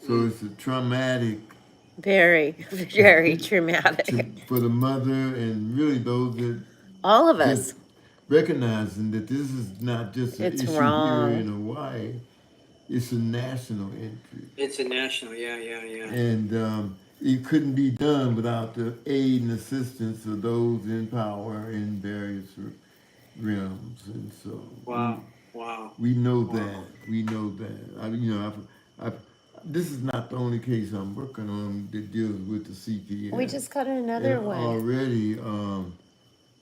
So it's a traumatic Very, very traumatic. for the mother and really those that All of just us. recognizing that this is not just an It's issue here wrong. in Hawaii, it's a national issue. It's a national, yeah. And it couldn't be done without the aid and assistance of those in power in various realms. And so Wow, wow, we know wow. that. We know that. I've, this is not the only case I'm working on that deals with the We CPS. just got And another one. already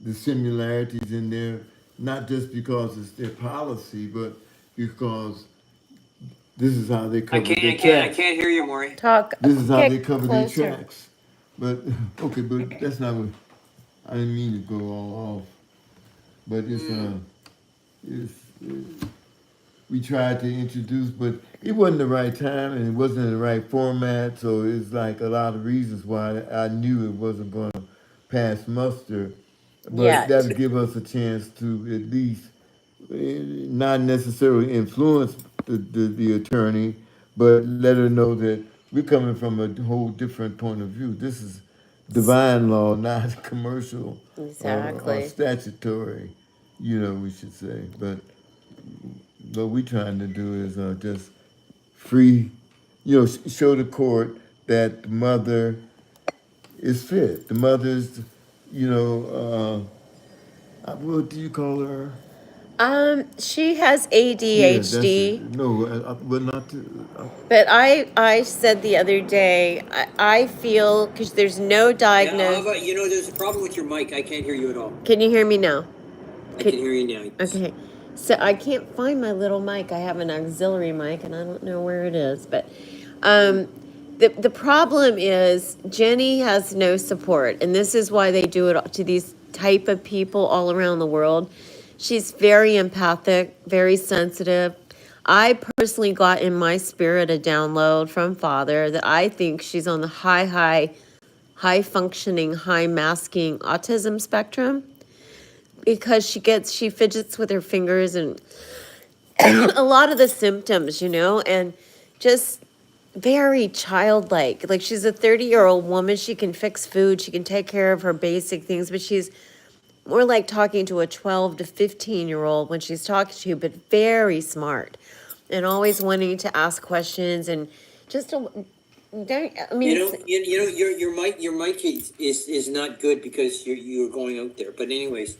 the similarities in there, not just because it's their policy, but because this is how they I cover can't, their I can't, I tracks. can't hear you, Maury. Talk, This is how they get cover their closer. tracks. But okay, but that's not what I didn't mean to go all off. But it's we tried to introduce, but it wasn't the right time and it wasn't in the right format. So it's like a lot of reasons why I knew it wasn't going to pass muster. But Yet. that'll give us a chance to at least not necessarily influence the attorney, but let her know that we're coming from a whole different point of view. This is divine law, not commercial or Exactly. statutory, we should say. But what we're trying to do is just free, show the court that the mother is fit. The mother's, what do you call her? She has Yeah, that's it. ADHD, No, but not to. but I said the other day, I feel, because there's no Yeah, how diagnosis. about, there's a problem with your mic. I can't hear you at all. Can you hear me now? I can hear you now. Yes. Okay. So I can't find my little mic. I have an auxiliary mic and I don't know where it is, but um the problem is Jenny has no support, and this is why they do it to these type of people all around the world. She's very empathic, very sensitive. I personally got in my spirit a download from Father that I think she's on the high functioning, high masking autism spectrum, because she fidgets with her fingers and a lot of the symptoms, and just very childlike. Like, she's a 30-year-old woman. She can fix food. She can take care of her basic things, but she's more like talking to a 12 to 15-year-old when she's talking to you, but very smart and always wanting to ask questions and just I mean, Your mic is not good because you're going out there. But anyways,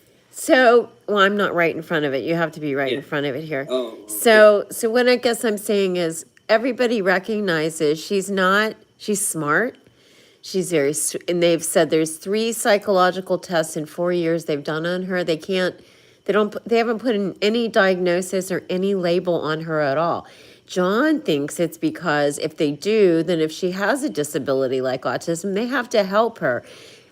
well, I'm not right in front of it. You have to be right in yeah. front of it here. Oh, okay. So what I guess I'm saying is everybody recognizes she's smart. She's and they've said there's 3 psychological tests in 4 years they've done on her. They haven't put in any diagnosis or any label on her at all. John thinks it's because if they do, then if she has a disability like autism, they have to help her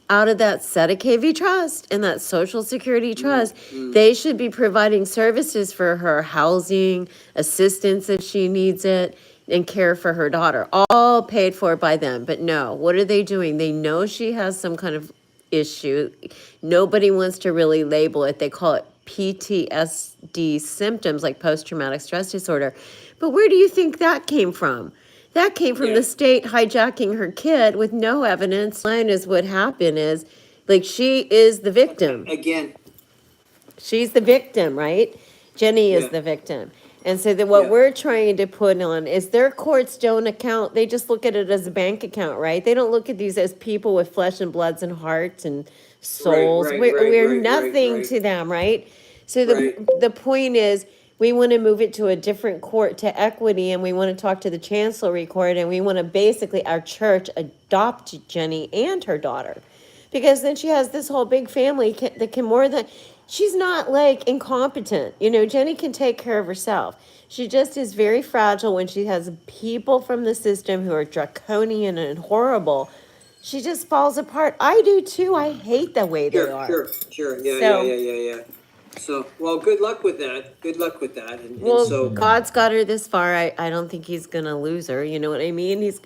out of that SETA KV trust and that Social Security trust. They should be providing services for her, housing, assistance if she needs it, and care for her daughter, all paid for by them. But no, what are they doing? They know she has some kind of issue. Nobody wants to really label it. They call it PTSD symptoms, like post-traumatic stress disorder. But where do you think that came from? That came from the state hijacking her kid with no evidence. Line is what happened is, like, she is the victim. Again, She's the victim, right? Jenny is yeah. the victim. And so what Yeah. we're trying to put on is their courts don't account. They just look at it as a bank account, right? They don't look at these as people with flesh and bloods and hearts and souls. We're nothing to them, right? So the point is, we want to move it to a different court, to equity, and we want to talk to the chancellery court, and we want to basically, our church, adopt Jenny and her daughter. Because then she has this whole big family that can more than, she's not like incompetent. Jenny can take care of herself. She just is very fragile when she has people from the system who are draconian and horrible. She just falls apart. I do too. I hate the way they are. Sure. Yeah. So, well, good luck with that. And God's got her this far. I don't think he's gonna lose her. You know what I mean? that's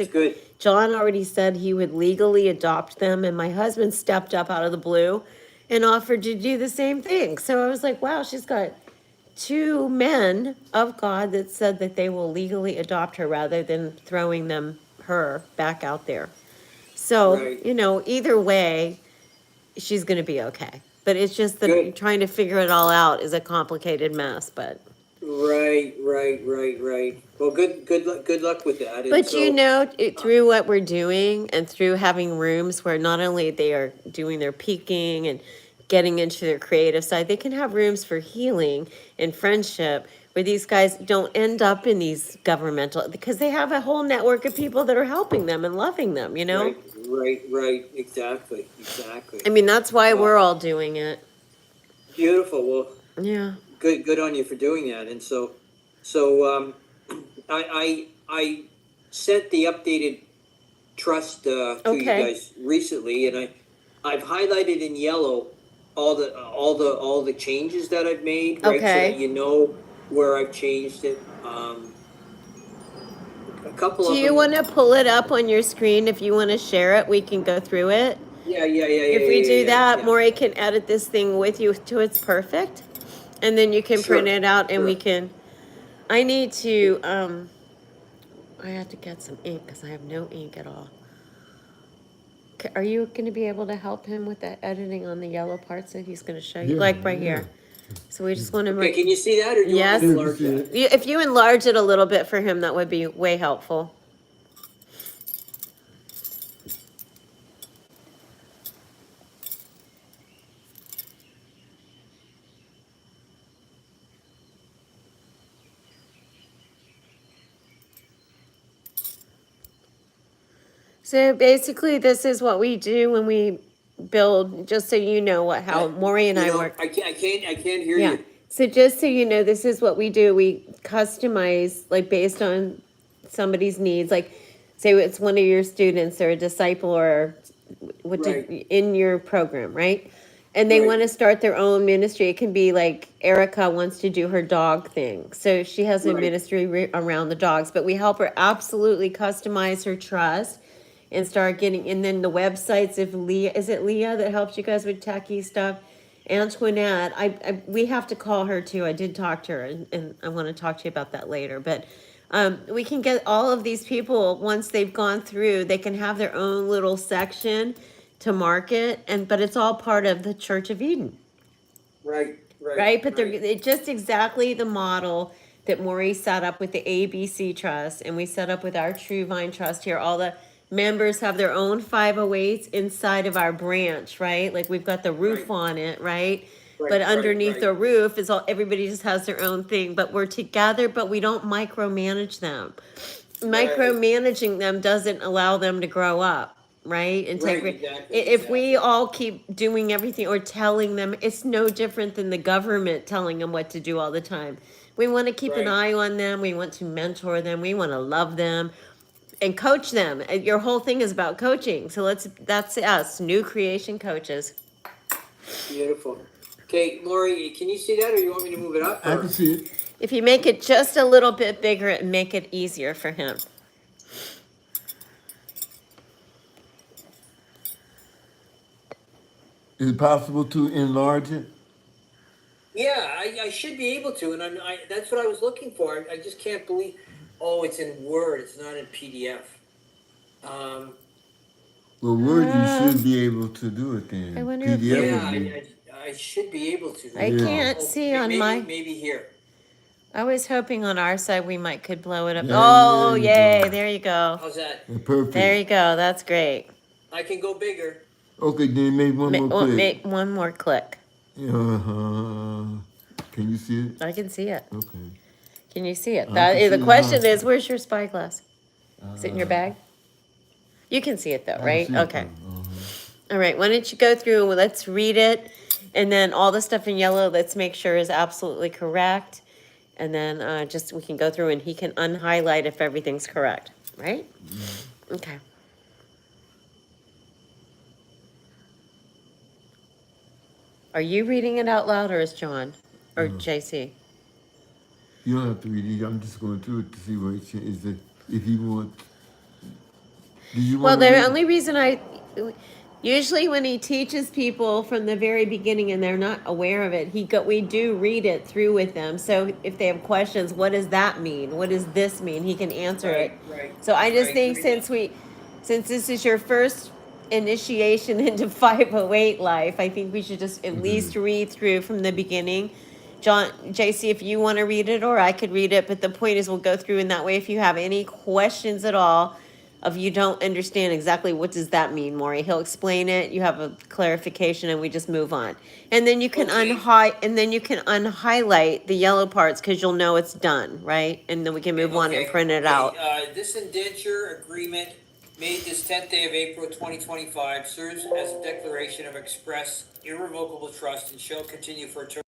good. John already said he would legally adopt them, and my husband stepped up out of the blue and offered to do the same thing. So I was like, wow, she's got two men of God that said that they will legally adopt her rather than throwing her back out there. So, Right. either way, she's gonna be okay. But it's just that Good. trying to figure it all out is a complicated mess, but. Right. Well, good luck with that. And But so, through what we're doing and through having rooms where not only they are doing their peaking and getting into their creative side, they can have rooms for healing and friendship where these guys don't end up in these governmental, because they have a whole network of people that are helping them and loving them, right. Exactly. I mean, that's why Well, we're all doing it. beautiful. Well, Yeah. good on you for doing that. And so I sent the updated trust to you Okay. guys recently, and I've highlighted in yellow all the changes that I've made, right? So Okay. that you know where I've changed it. A couple Do of you them. want to pull it up on your screen? If you want to share it, we can go through it. If we do that, Yeah. Maury can edit this thing with you to it's perfect. And then you can print Sure. it out and we Sure. can, I need to, I have to get some ink because I have no ink at all. Are you going to be able to help him with that editing on the yellow parts that he's going to show you? Yeah, Like right yeah. here. So we just want to Okay, can you see that, or do you Yes. want me to Yeah, enlarge we see that? it. If you enlarge it a little bit for him, that would be way helpful. So basically, this is what we do when we build, just so you know how Maury and I work. I can't hear Yeah. you. So just so you know, this is what we do. We customize like based on somebody's needs. Like, say it's one of your students or a disciple or Right. in your program, right? And they Right. want to start their own ministry. It can be like Erica wants to do her dog thing. So she has a Right. ministry around the dogs, but we help her absolutely customize her trust and start getting, and then the websites, if Leah, is it Leah that helps you guys with techie stuff? Antoinette, we have to call her too. I did talk to her, and I want to talk to you about that later. But we can get all of these people once they've gone through. They can have their own little section to market, but it's all part of the Church of Eden, right? But they're just exactly the model that Maurice set up with the ABC Trust, and we set up with our True Vine Trust here. All the members have their own 508s inside of our branch, right? Like we've got the roof Right. on it, right? Right, But right, underneath right. the roof is all, everybody just has their own thing, but we're together, but we don't micromanage them. Micromanaging them doesn't allow them to grow up, right? And take, Exactly. if we all keep doing everything or telling them, it's no different than the government telling them what to do all the time. We want to keep an Right. eye on them. We want to mentor them. We want to love them and coach them. Your whole thing is about coaching. So that's us, new creation coaches. Beautiful. Okay, Lori, can you see that, or you want me to move it up? I can see it. If you make it just a little bit bigger, it make it easier for him. Is it possible to enlarge it? Yeah, I should be able to, and that's what I was looking for. I just can't believe. Oh, it's in Word. It's not in PDF. Well, Word, you should be able to do it then. I wonder if PDF Yeah, would be. I should be able to. I can't see on my. Maybe here. I was hoping on our side we could blow it up. Yeah, Oh, there you yay! go. There you go. How's that? Perfect. There you go. That's great. I can go bigger. Okay, then make one more click. Make one more click. Can you see it? I can see it. Okay. Can you see it? I That can is, see the it question now. is, where's your spyglass? Is it in your bag? You can see it though, I can right? see it, Okay. though. All right. Why don't you go through and let's read it, and then all the stuff in yellow, let's make sure is absolutely correct, and then just we can go through and he can unhighlight if everything's correct, right? Okay. Are you reading it out loud, or is John or JC? You don't have to read it. I'm just going through it to see what it is. If you want. Do you Well, want to the read? only reason Usually when he teaches people from the very beginning and they're not aware of it, we do read it through with them. So if they have questions, what does that mean? What does this mean? He can answer it. Right. So I just Right. think since this is your first initiation into 508 life, I think we should just at least read through from the beginning. John, JC, if you want to read it, or I could read it, but the point is we'll go through, and that way if you have any questions at all, of you don't understand exactly what does that mean, Maury, he'll explain it, you have a clarification, and we just move on. And then you can Okay. unhighlight the yellow parts, because you'll know it's done, right? And then we can move on and print it out. This indenture agreement made this 10th day of April 2025 serves as a declaration of express irrevocable trust and shall continue for a term